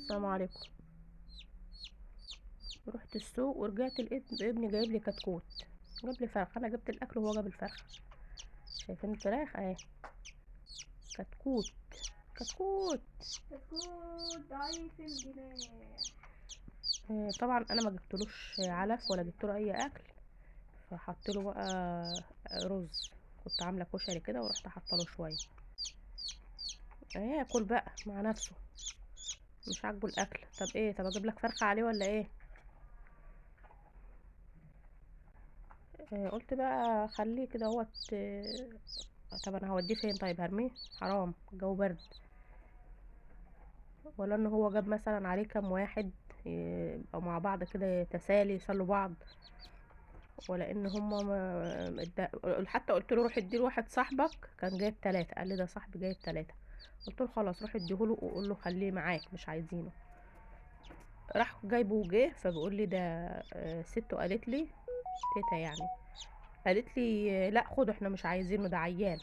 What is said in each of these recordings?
السلام عليكم. رحت السوق ورجعت لقيت ابني جايب لي كتكوت، جاب لي فرخ. انا جبت الاكل وهو جاب الفرخ. شايفين الفراخ اهي. كتكوت كتكوت. كتكوت ضعيف الجناح. طبعا انا ما جبتلوش علف ولا جبت له اي اكل، فحط له بقى رز. كنت عامله كشري كده ورحت حاطه له شويه ياكل بقى مع نفسه. مش عاجبه الاكل. طب اجيب لك فرخه عليه ولا ايه؟ قلت بقى خليه كده اهوت. طب انا هوديه فين؟ طيب هرميه؟ حرام، الجو برد. ولا ان هو جاب مثلا عليه كام واحد يبقوا مع بعض كده تسالي يسلوا بعض، ولا ان هما حتى قلت له روح اديه لواحد صاحبك كان جايب 3. قال لي ده صاحبي جايب 3. قلت له خلاص روح اديهوله وقول له خليه معاك مش عايزينه. راح جايبه وجه فبيقول لي ده سته قالت لي، تيتا يعني، قالت لي لا خده احنا مش عايزينه ده عيان.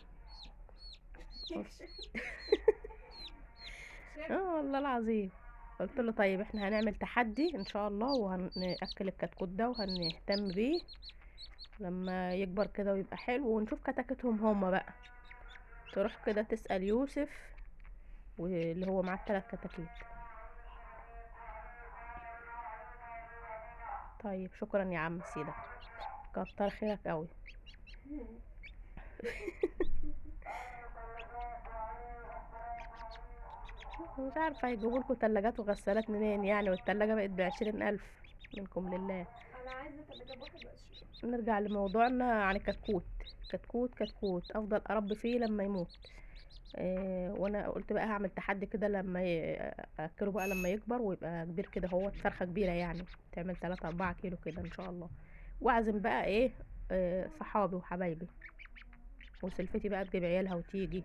اه والله العظيم. قلت له طيب احنا هنعمل تحدي ان شاء الله وهنأكل الكتكوت ده وهنهتم بيه لما يكبر كده ويبقى حلو، ونشوف كتاكتهم هما بقى. تروح كده تسأل يوسف واللي هو معاه ال3 كتاكيت. طيب شكرا يا عم سيدة، كتر خيرك قوي. مش عارفة هيجيبوا لكم تلاجات وغسالات منين يعني، والتلاجة بقت ب20,000 منكم لله. انا عايزه تلاجة ب21. نرجع لموضوعنا عن الكتكوت. كتكوت افضل اربي فيه لما يموت. وانا قلت بقى هعمل تحدي كده لما اكله بقى لما يكبر ويبقى كبير كده، هو فرخه كبيره يعني تعمل 3 4 كيلو كده ان شاء الله. واعزم بقى ايه صحابي وحبايبي، وسلفتي بقى تجيب عيالها وتيجي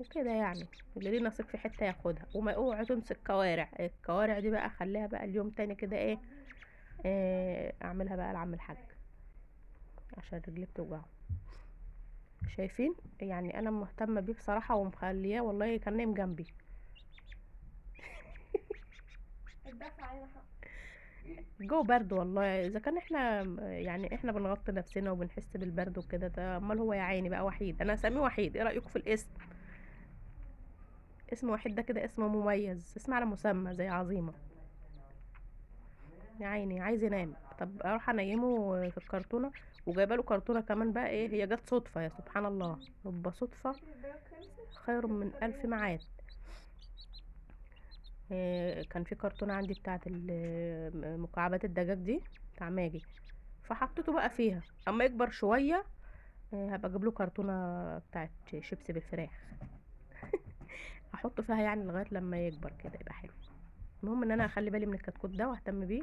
وكده يعني. اللي ليه نصيب في حته ياخدها. وما اوعى تنسى الكوارع دي بقى خليها بقى اليوم تاني كده ايه. اعملها بقى لعم الحاج عشان رجلي بتوجعه. شايفين يعني انا مهتمه بيه بصراحه ومخلياه والله كان نايم جنبي. الدفع علينا حق. الجو برد والله. اذا كان احنا يعني احنا بنغطي نفسنا وبنحس بالبرد وكده، ده امال هو يا عيني بقى وحيد. انا اسميه وحيد. ايه رايكم في الاسم؟ اسم وحيد ده كده اسم مميز، اسم على مسمى زي عظيمه. يا عيني عايز ينام. طب اروح انيمه في الكرتونه. وجايبه له كرتونه كمان بقى ايه، هي جت صدفه يا سبحان الله، رب صدفه فكرة البلد خلصت. خير من 1000 معاد. كان في كرتونه عندي بتاعه مكعبات الدجاج دي بتاع ماجي، فحطيته بقى فيها. اما يكبر شويه هبقى اجيب له كرتونه بتاعه شيبسي بالفراخ. احطه فيها يعني لغايه لما يكبر كده يبقى حلو. المهم ان انا اخلي بالي من الكتكوت ده واهتم بيه،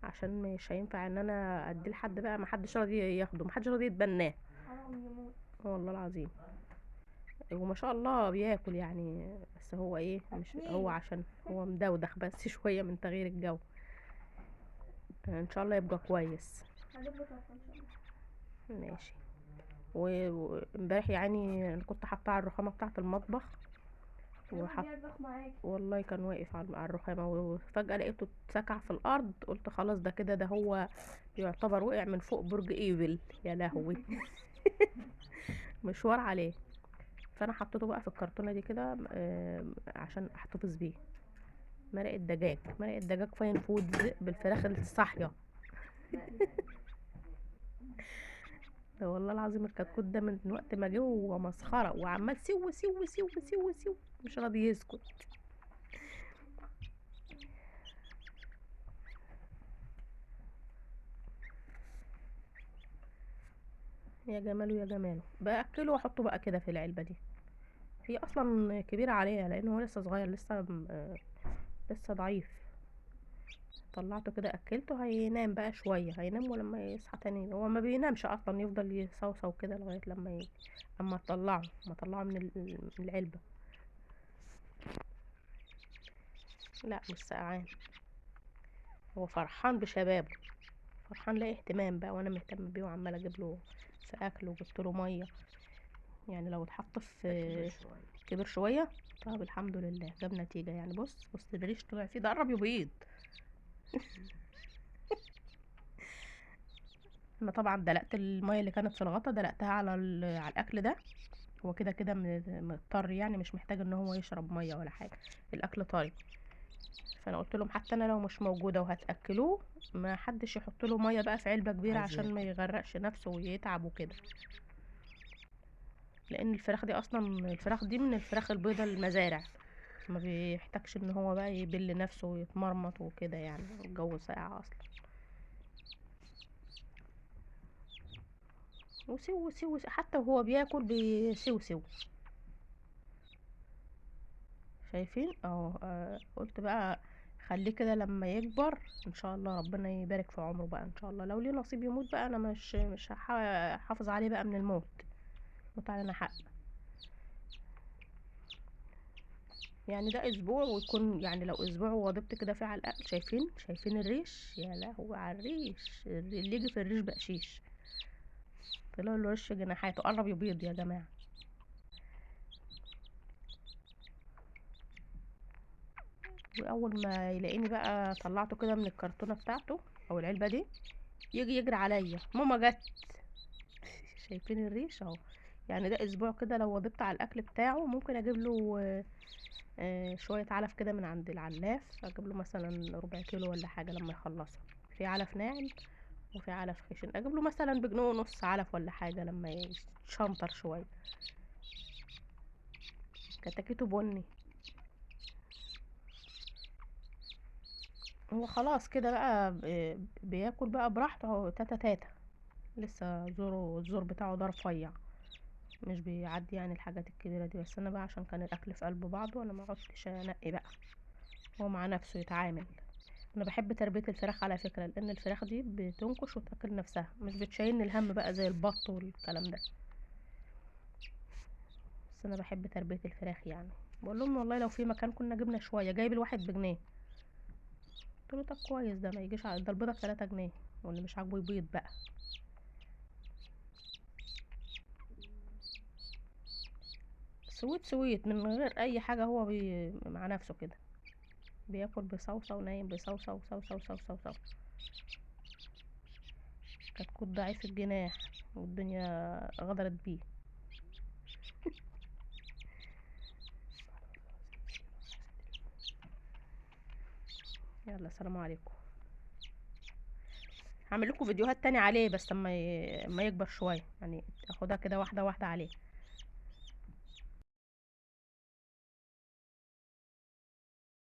عشان مش هينفع ان انا اديه لحد بقى ما حدش راضي ياخده، ما حدش راضي يتبناه. حرام يموت. والله العظيم. وما شاء الله بياكل يعني، بس هو ايه مش هو هتنيله. عشان هو مدودخ بس شويه من تغيير الجو. ان شاء الله يبقى كويس. هجيب له طفل ان شاء الله. ماشي. وامبارح يعني انا كنت حاطاه على الرخامه بتاعه المطبخ هيروح وحط. بيطبخ معاك. والله كان واقف على الرخامه وفجاه لقيته اتسكع في الارض. قلت خلاص ده كده، ده هو يعتبر وقع من فوق برج ايفل. يا لهوي. مشوار عليه. فانا حطيته بقى في الكرتونه دي كده عشان احتفظ بيه. مرق الدجاج فاين فود بالفراخ الصاحيه. ده والله العظيم الكتكوت ده من وقت ما جه وهو مسخره وعمال سو سو سو سو سو، مش راضي يسكت. يا جماله يا جماله. باكله واحطه بقى كده في العلبه دي. هي اصلا كبيره عليها لانه هو لسه صغير، لسه ضعيف. طلعته كده اكلته هينام بقى شويه، هينام ولما يصحى تاني هو ما بينامش اصلا، يفضل يصوصو كده لغايه لما اما اطلعه من العلبه. لا مش سقعان، هو فرحان بشبابه. فرحان لاقي اهتمام بقى وانا مهتم بيه وعماله اجيب له في اكله وجبت له ميه. يعني لو اتحط ده في كبر شوية. كبر شويه. طب الحمد لله جاب نتيجه يعني. بص الريش طلع فيه، ده قرب يبيض. انا طبعا دلقت الميه اللي كانت في الغطا، دلقتها على على الاكل ده. هو كده كده مضطر يعني، مش محتاج ان هو يشرب ميه ولا حاجه، الاكل طري. فانا قلت لهم حتى انا لو مش موجوده وهتاكلوه، ما حدش يحط له ميه بقى في علبه كبيره عايز عشان ما ياكل. يغرقش نفسه ويتعب وكده. لان الفراخ دي اصلا، الفراخ دي من الفراخ البيضاء المزارع، ما بيحتاجش ان هو بقى يبل نفسه ويتمرمط وكده يعني، الجو ساقع اصلا. وسو حتى وهو بياكل بيسوسو. شايفين اهو. قلت بقى خليه كده لما يكبر ان شاء الله ربنا يبارك في عمره بقى ان شاء الله، لو ليه نصيب يموت بقى انا مش هحافظ عليه بقى من الموت، موت علينا حق. يعني ده اسبوع ويكون يعني، لو اسبوع وضبط كده فيه على الاقل. شايفين الريش، يا لهوي على الريش، اللي يجي في الريش بقشيش. طلع له ريش جناحاته، قرب يبيض يا جماعه. واول ما يلاقيني بقى طلعته كده من الكرتونه بتاعته او العلبه دي، يجي يجري عليا، ماما جت. شايفين الريش اهو. يعني ده اسبوع كده لو وضبط على الاكل بتاعه، ممكن اجيب له شويه علف كده من عند العلاف، اجيب له مثلا ربع كيلو ولا حاجه لما يخلصها. في علف ناعم وفي علف خشن، اجيب له مثلا بجنيه ونص علف ولا حاجه لما يشنطر شويه. كتاكيته بني. هو خلاص كده بقى بياكل بقى براحته تاتا تاتا. لسه الزور بتاعه ده رفيع، مش بيعدي يعني الحاجات الكبيرة دي. بس انا بقى عشان كان الاكل في قلب بعضه، انا ما عدتش انقي بقى، هو مع نفسه يتعامل. انا بحب تربية الفراخ على فكرة، لان الفراخ دي بتنكش وتاكل نفسها، مش بتشيلني الهم بقى زي البط والكلام ده. بس انا بحب تربية الفراخ يعني. بقول لهم والله لو في مكان كنا جبنا شوية، جايب الواحد بجنيه. قلت له طب كويس، ده ما يجيش على ده، البيضة ب3 جنيه، واللي مش عاجبه يبيض بقى. سويت من غير اي حاجة، هو مع نفسه كده بياكل بصوصة ونايم بصوصة وصوصة وصوصة وصوصة. كتكوت ضعيف الجناح والدنيا غدرت بيه. يلا سلام عليكم. هعمل لكم فيديوهات تاني عليه، بس اما يكبر شوية يعني، اخدها كده واحدة واحدة عليه.